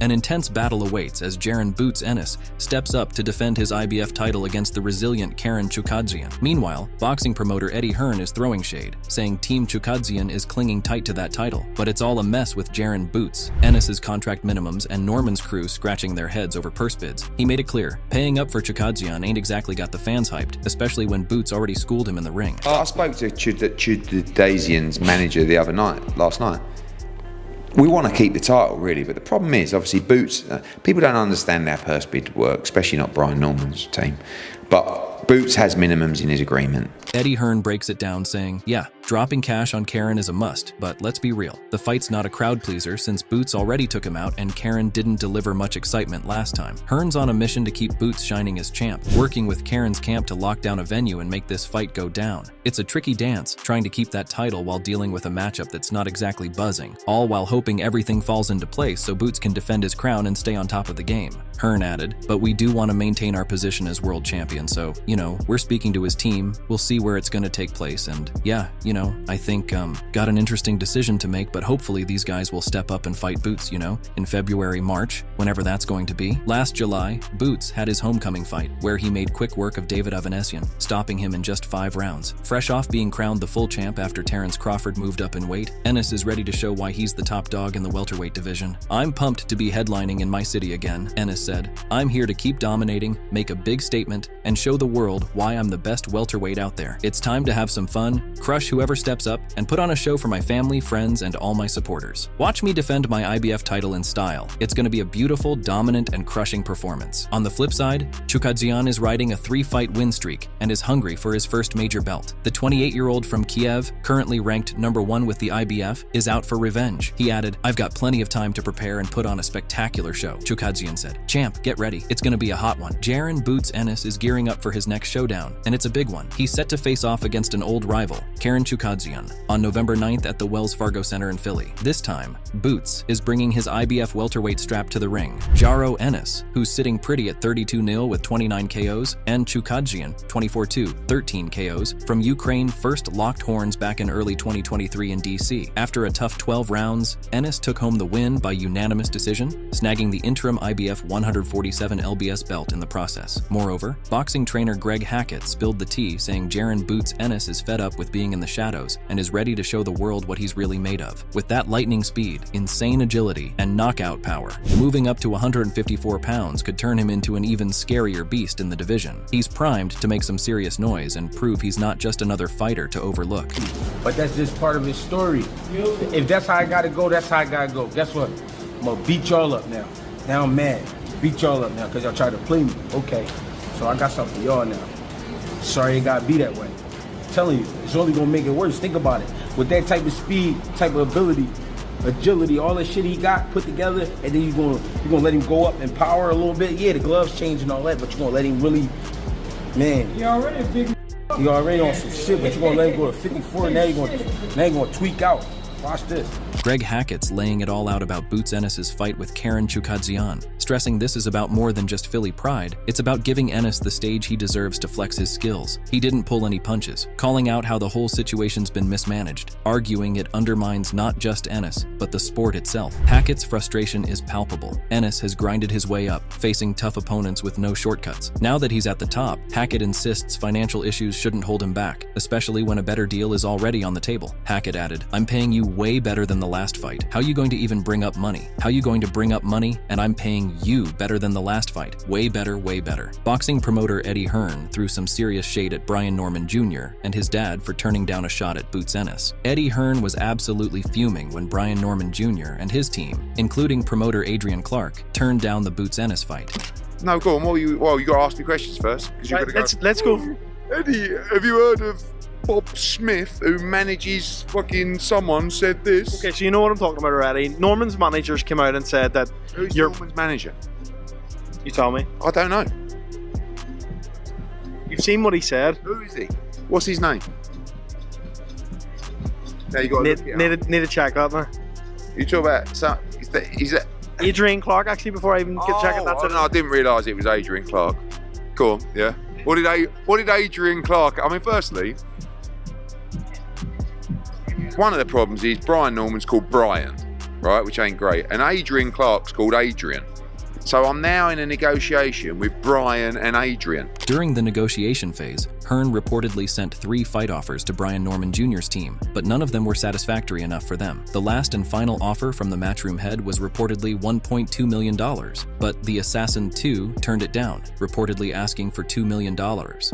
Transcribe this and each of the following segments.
An intense battle awaits as Jaron boots Ennis steps up to defend his IBF title against the resilient Chukhadzhian. Meanwhile, boxing promoter Eddie Hearn is throwing shade, saying Team Chukhadzhian is clinging tight to that title, but it's all a mess with Jaron boots, Ennis's contract minimums, and Norman's crew scratching their heads over purse bids. He made it clear, paying up for Chukhadzhian ain't exactly got the fans hyped, especially when Boots already schooled him in the ring. I spoke to Chukhadzhian's manager last night. We want to keep the title, really, but the problem is, obviously, Boots, people don't understand how purse bid work, especially not Brian Norman's team, but Boots has minimums in his agreement. Eddie Hearn breaks it down, saying, yeah, dropping cash on Karen is a must, but let's be real. The fight's not a crowd pleaser since Boots already took him out and Karen didn't deliver much excitement last time. Hearn's on a mission to keep Boots shining as champ, working with Karen's camp to lock down a venue and make this fight go down. It's a tricky dance, trying to keep that title while dealing with a matchup that's not exactly buzzing, all while hoping everything falls into place so Boots can defend his crown and stay on top of the game. Hearn added, but we do want to maintain our position as world champion, so, we're speaking to his team, we'll see where it's going to take place, and yeah, I think, got an interesting decision to make, but hopefully these guys will step up and fight Boots, in February, March, whenever that's going to be. Last July, Boots had his homecoming fight, where he made quick work of David Avanesyan, stopping him in just 5 rounds. Fresh off being crowned the full champ after Terence Crawford moved up in weight, Ennis is ready to show why he's the top dog in the welterweight division. I'm pumped to be headlining in my city again, Ennis said. I'm here to keep dominating, make a big statement, and show the world why I'm the best welterweight out there. It's time to have some fun, crush whoever steps up, and put on a show for my family, friends, and all my supporters. Watch me defend my IBF title in style. It's going to be a beautiful, dominant, and crushing performance. On the flip side, Chukhadzhian is riding a 3-fight win streak and is hungry for his first major belt. The 28-year-old from Kiev, currently ranked #1 with the IBF, is out for revenge. He added, I've got plenty of time to prepare and put on a spectacular show. Chukhadzhian said, champ, get ready. It's going to be a hot one. Jaron boots Ennis is gearing up for his next showdown, and it's a big one. He's set to face off against an old rival, Chukhadzhian, on November 9th at the Wells Fargo Center in Philly. This time, Boots is bringing his IBF welterweight strap to the ring. Jaron Ennis, who's sitting pretty at 32-0 with 29 KOs, and Chukhadzhian, 24-2, 13 KOs, from Ukraine first locked horns back in early 2023 in DC. After a tough 12 rounds, Ennis took home the win by unanimous decision, snagging the interim IBF 147 LBS belt in the process. Moreover, boxing trainer Greg Hackett spilled the tea, saying Jaron boots Ennis is fed up with being in the shadows and is ready to show the world what he's really made of. With that lightning speed, insane agility, and knockout power, moving up to 154 pounds could turn him into an even scarier beast in the division. He's primed to make some serious noise and prove he's not just another fighter to overlook. But that's just part of his story. If that's how I gotta go, that's how I gotta go. Guess what? I'm gonna beat y'all up now. Now I'm mad. Beat y'all up now because y'all tried to play me. Okay, so I got something for y'all now. Sorry it gotta be that way. I'm telling you, it's only gonna make it worse. Think about it. With that type of speed, type of ability, agility, all the shit he got put together, and then you're gonna let him go up in power a little bit. Yeah, the gloves change and all that, but you're gonna let him really, man. He already a big. He already on some shit, but you're gonna let him go to 54. Now you're gonna tweak out. Watch this. Greg Hackett's laying it all out about Boots Ennis's fight with Chukhadzhian, stressing this is about more than just Philly pride, it's about giving Ennis the stage he deserves to flex his skills. He didn't pull any punches, calling out how the whole situation's been mismanaged, arguing it undermines not just Ennis, but the sport itself. Hackett's frustration is palpable. Ennis has grinded his way up, facing tough opponents with no shortcuts. Now that he's at the top, Hackett insists financial issues shouldn't hold him back, especially when a better deal is already on the table. Hackett added, I'm paying you way better than the last fight. How you going to even bring up money? How you going to bring up money and I'm paying you better than the last fight? Way better, way better. Boxing promoter Eddie Hearn threw some serious shade at Brian Norman Jr. and his dad for turning down a shot at Boots Ennis. Eddie Hearn was absolutely fuming when Brian Norman Jr. and his team, including promoter Adrian Clark, turned down the Boots Ennis fight. No, go on. You got to ask me questions first. Let's go. Eddie, have you heard of Bob Smith, who manages fucking someone, said this? Okay, so you know what I'm talking about already. Norman's managers came out and said that Who's Norman's manager? You tell me. I don't know. You've seen what he said. Who is he? What's his name? Now you got need to check that now. You talk about is that Adrian Clark, actually, before I even get checking that. I didn't realise it was Adrian Clark. Go on, yeah. What did Adrian Clark? I mean, firstly, one of the problems is Brian Norman's called Brian. right, which ain't great. And Adrian Clark's called Adrian. So I'm now in a negotiation with Brian and Adrian. During the negotiation phase, Hearn reportedly sent 3 fight offers to Brian Norman Jr.'s team, but none of them were satisfactory enough for them. The last and final offer from the Matchroom head was reportedly $1.2 million, but the Assassin 2 turned it down, reportedly asking for $2 million.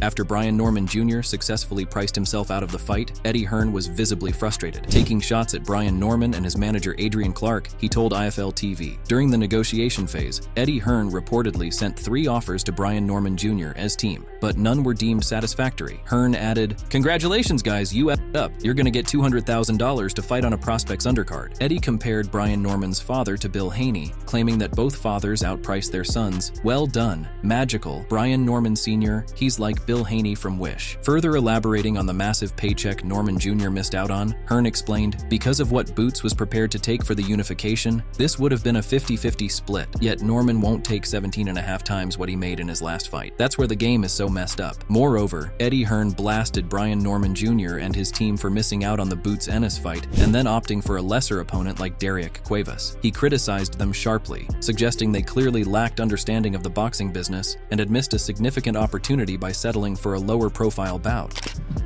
After Brian Norman Jr. successfully priced himself out of the fight, Eddie Hearn was visibly frustrated. Taking shots at Brian Norman and his manager Adrian Clark, he told IFL TV. During the negotiation phase, Eddie Hearn reportedly sent 3 offers to Brian Norman Jr. as team, but none were deemed satisfactory. Hearn added, "Congratulations guys, you effed up. You're gonna get $200,000 to fight on a prospect's undercard." Eddie compared Brian Norman's father to Bill Haney, claiming that both fathers outpriced their sons. "Well done. Magical. Brian Norman Sr., he's like Bill Haney from Wish." Further elaborating on the massive paycheck Norman Jr. missed out on, Hearn explained, "Because of what Boots was prepared to take for the unification, this would have been a 50-50 split, yet Norman won't take 17.5 times what he made in his last fight. That's where the game is so messed up." Moreover, Eddie Hearn blasted Brian Norman Jr. and his team for missing out on the Boots Ennis fight and then opting for a lesser opponent like Derrick Cuevas. He criticized them sharply, suggesting they clearly lacked understanding of the boxing business and had missed a significant opportunity by settling for a lower profile bout.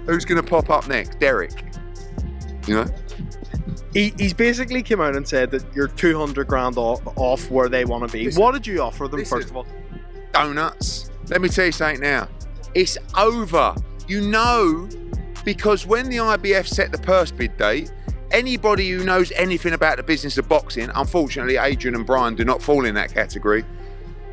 Who's going to pop up next? Derrick. You know? He's basically come out and said that you're 200 grand off where they want to be. Listen, what did you offer them, listen, first of all? Donuts. Let me tell you something now. It's over. You know, because when the IBF set the purse bid date, anybody who knows anything about the business of boxing, unfortunately Adrian and Brian do not fall in that category,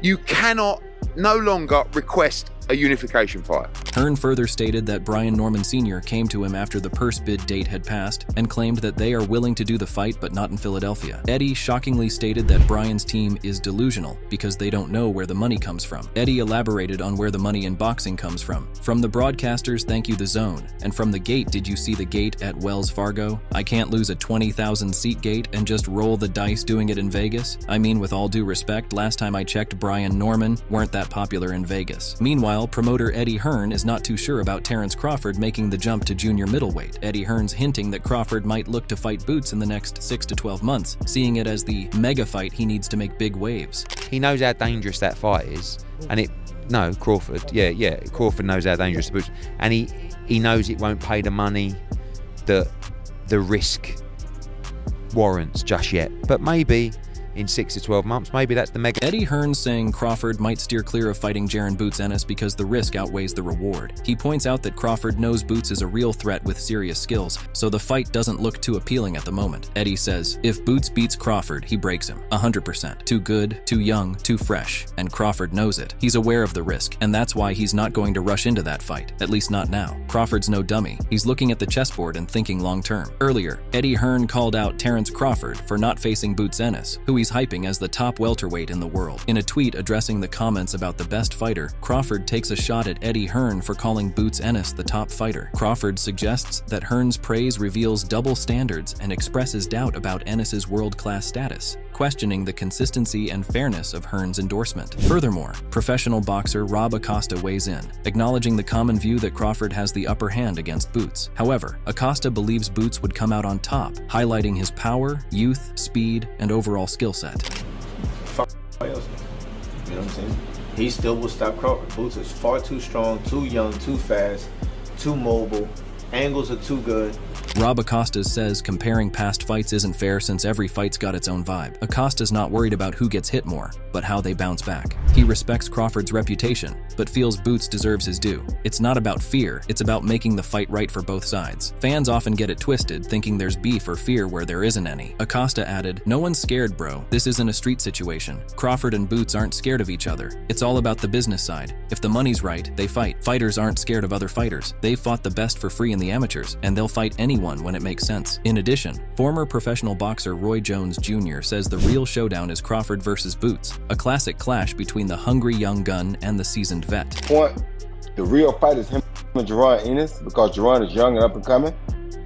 you cannot no longer request a unification fight. Hearn further stated that Brian Norman Sr. came to him after the purse bid date had passed and claimed that they are willing to do the fight but not in Philadelphia. Eddie shockingly stated that Brian's team is delusional because they don't know where the money comes from. Eddie elaborated on where the money in boxing comes from. "From the broadcasters, thank you the zone. And from the gate, did you see the gate at Wells Fargo? I can't lose a 20,000 seat gate and just roll the dice doing it in Vegas. I mean, with all due respect, last time I checked, Brian Norman weren't that popular in Vegas." Meanwhile, promoter Eddie Hearn is not too sure about Terrence Crawford making the jump to junior middleweight. Eddie Hearn's hinting that Crawford might look to fight Boots in the next 6 to 12 months, seeing it as the mega fight he needs to make big waves. He knows how dangerous that fight is, and Crawford. Yeah, Crawford knows how dangerous Boots, and he knows it won't pay the money that the risk warrants just yet. But maybe in 6 to 12 months, maybe that's the mega. Eddie Hearn saying Crawford might steer clear of fighting Jaron Boots Ennis because the risk outweighs the reward. He points out that Crawford knows Boots is a real threat with serious skills, so the fight doesn't look too appealing at the moment. Eddie says, if Boots beats Crawford, he breaks him. 100%. Too good, too young, too fresh. And Crawford knows it. He's aware of the risk, and that's why he's not going to rush into that fight. At least not now. Crawford's no dummy. He's looking at the chessboard and thinking long term. Earlier, Eddie Hearn called out Terrence Crawford for not facing Boots Ennis, who he's hyping as the top welterweight in the world. In a tweet addressing the comments about the best fighter, Crawford takes a shot at Eddie Hearn for calling Boots Ennis the top fighter. Crawford suggests that Hearn's praise reveals double standards and expresses doubt about Ennis's world-class status, questioning the consistency and fairness of Hearn's endorsement. Furthermore, professional boxer Rob Acosta weighs in, acknowledging the common view that Crawford has the upper hand against Boots. However, Acosta believes Boots would come out on top, highlighting his power, youth, speed, and overall skill set. You know what I'm saying? He still will stop Crawford. Boots is far too strong, too young, too fast, too mobile. Angles are too good. Rob Acosta says comparing past fights isn't fair since every fight's got its own vibe. Acosta's not worried about who gets hit more, but how they bounce back. He respects Crawford's reputation, but feels Boots deserves his due. It's not about fear, it's about making the fight right for both sides. Fans often get it twisted, thinking there's beef or fear where there isn't any. Acosta added, "No one's scared, bro. This isn't a street situation. Crawford and Boots aren't scared of each other. It's all about the business side. If the money's right, they fight. Fighters aren't scared of other fighters. They've fought the best for free in the amateurs, and they'll fight anyone when it makes sense." In addition, former professional boxer Roy Jones Jr. says the real showdown is Crawford versus Boots, a classic clash between the hungry young gun and the seasoned vet. The real fight is him and Jaron Ennis, because Jaron is young and up and coming,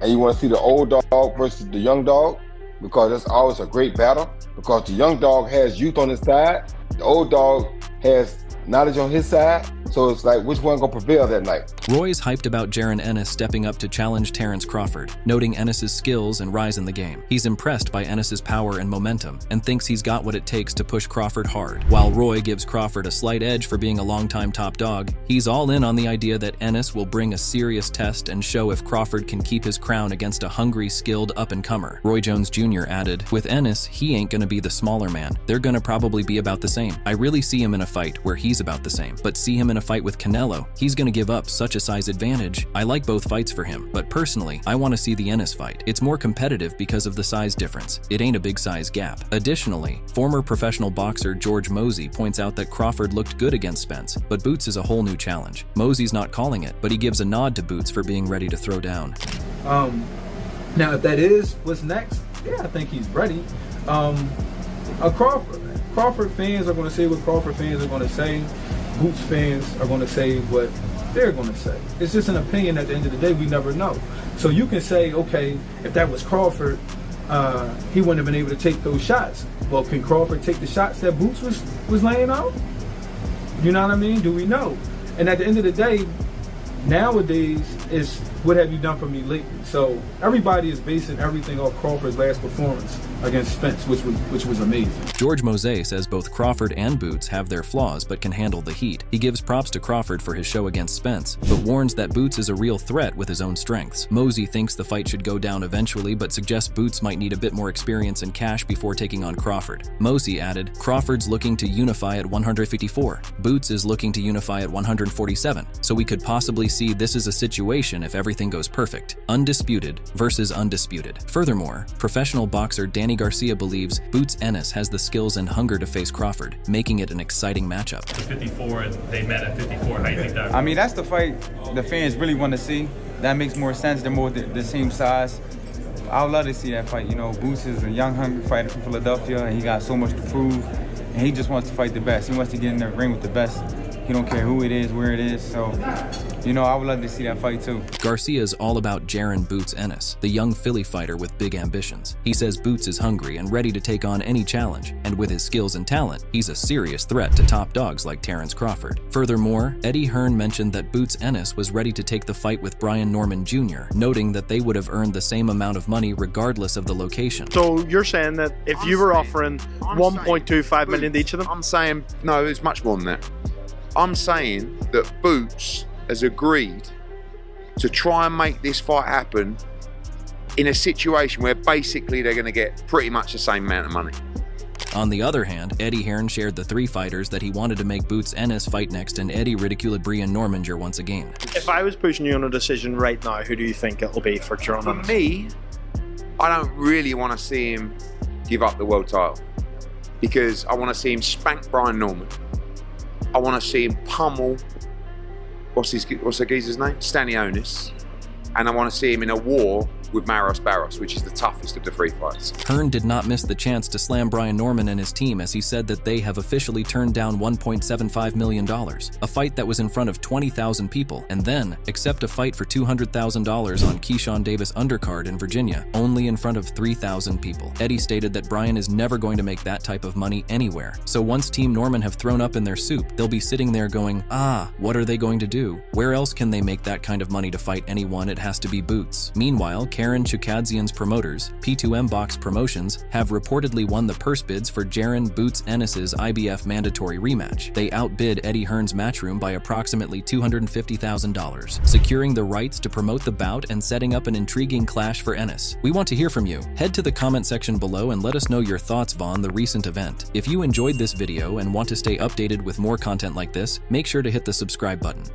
and you want to see the old dog versus the young dog, because that's always a great battle, because the young dog has youth on his side, the old dog has knowledge on his side, so So it's like, which one gonna prevail that night? Roy's hyped about Jaron Ennis stepping up to challenge Terence Crawford, noting Ennis's skills and rise in the game. He's impressed by Ennis's power and momentum, and thinks he's got what it takes to push Crawford hard. While Roy gives Crawford a slight edge for being a longtime top dog, he's all in on the idea that Ennis will bring a serious test and show if Crawford can keep his crown against a hungry, skilled up-and-comer. Roy Jones Jr. added, "With Ennis, he ain't gonna be the smaller man. They're gonna probably be about the same. I really see him in a fight where he's about the same, but see him in a fight with Canelo, he's gonna give up such a size advantage. I like both fights for him, but personally, I want to see the Ennis fight. It's more competitive because of the size difference. It ain't a big size gap." Additionally, former professional boxer George Mosey points out that Crawford looked good against Spence, but Boots is a whole new challenge. Mosey's not calling it, but he gives a nod to Boots for being ready to throw down. Now, if that is what's next, yeah, I think he's ready. Crawford fans are going to say what Crawford fans are going to say. Boots fans are going to say what they're going to say. It's just an opinion. At the end of the day, we never know. So you can say, okay, if that was Crawford, he wouldn't have been able to take those shots. Well, can Crawford take the shots that Boots was laying out? You know what I mean? Do we know? And at the end of the day, nowadays, it's what have you done for me lately? So everybody is basing everything off Crawford's last performance against Spence, which was amazing. George Mosey says both Crawford and Boots have their flaws but can handle the heat. He gives props to Crawford for his show against Spence, but warns that Boots is a real threat with his own strengths. Mosey thinks the fight should go down eventually, but suggests Boots might need a bit more experience and cash before taking on Crawford. Mosey added, "Crawford's looking to unify at 154. Boots is looking to unify at 147, so we could possibly see this is a situation if everything goes perfect. Undisputed versus undisputed." Furthermore, professional boxer Danny Garcia believes Boots Ennis has the skills and hunger to face Crawford, making it an exciting matchup. 54, they met at 54. How do you think that? I mean, that's the fight the fans really want to see. That makes more sense. They're more the same size. I would love to see that fight. You know, Boots is a young, hungry fighter from Philadelphia, and he got so much to prove. And he just wants to fight the best. He wants to get in the ring with the best. He don't care who it is, where it is. So, you know, I would love to see that fight too. Garcia is all about Jaron Boots Ennis, the young Philly fighter with big ambitions. He says Boots is hungry and ready to take on any challenge, and with his skills and talent, he's a serious threat to top dogs like Terence Crawford. Furthermore, Eddie Hearn mentioned that Boots Ennis was ready to take the fight with Brian Norman Jr., noting that they would have earned the same amount of money regardless of the location. So you're saying that if you were offering 1.25 million to each of them? I'm saying, no, it's much more than that. I'm saying that Boots has agreed to try and make this fight happen in a situation where basically they're going to get pretty much the same amount of money. On the other hand, Eddie Hearn shared the three fighters that he wanted to make Boots Ennis fight next, and Eddie ridiculed Brian Normanger once again. If I was pushing you on a decision right now, who do you think it'll be for Jaron? For me, I don't really want to see him give up the world title because I want to see him spank Brian Norman. I want to see him pummel, what's the geezer's name? Stanionis. And I want to see him in a war with Maros Barros, which is the toughest of the three fights. Hearn did not miss the chance to slam Brian Norman and his team as he said that they have officially turned down $1.75 million, a fight that was in front of 20,000 people, and then accept a fight for $200,000 on Keyshawn Davis undercard in Virginia, only in front of 3,000 people. Eddie stated that Brian is never going to make that type of money anywhere, so once Team Norman have thrown up in their soup, they'll be sitting there going, what are they going to do? Where else can they make that kind of money to fight anyone? It has to be Boots. Meanwhile, Chukhadzhian's promoters, P2M Box Promotions, have reportedly won the purse bids for Jaron Boots Ennis's IBF mandatory rematch. They outbid Eddie Hearn's matchroom by approximately $250,000, securing the rights to promote the bout and setting up an intriguing clash for Ennis. We want to hear from you. Head to the comment section below and let us know your thoughts on the recent event. If you enjoyed this video and want to stay updated with more content like this, make sure to hit the subscribe button.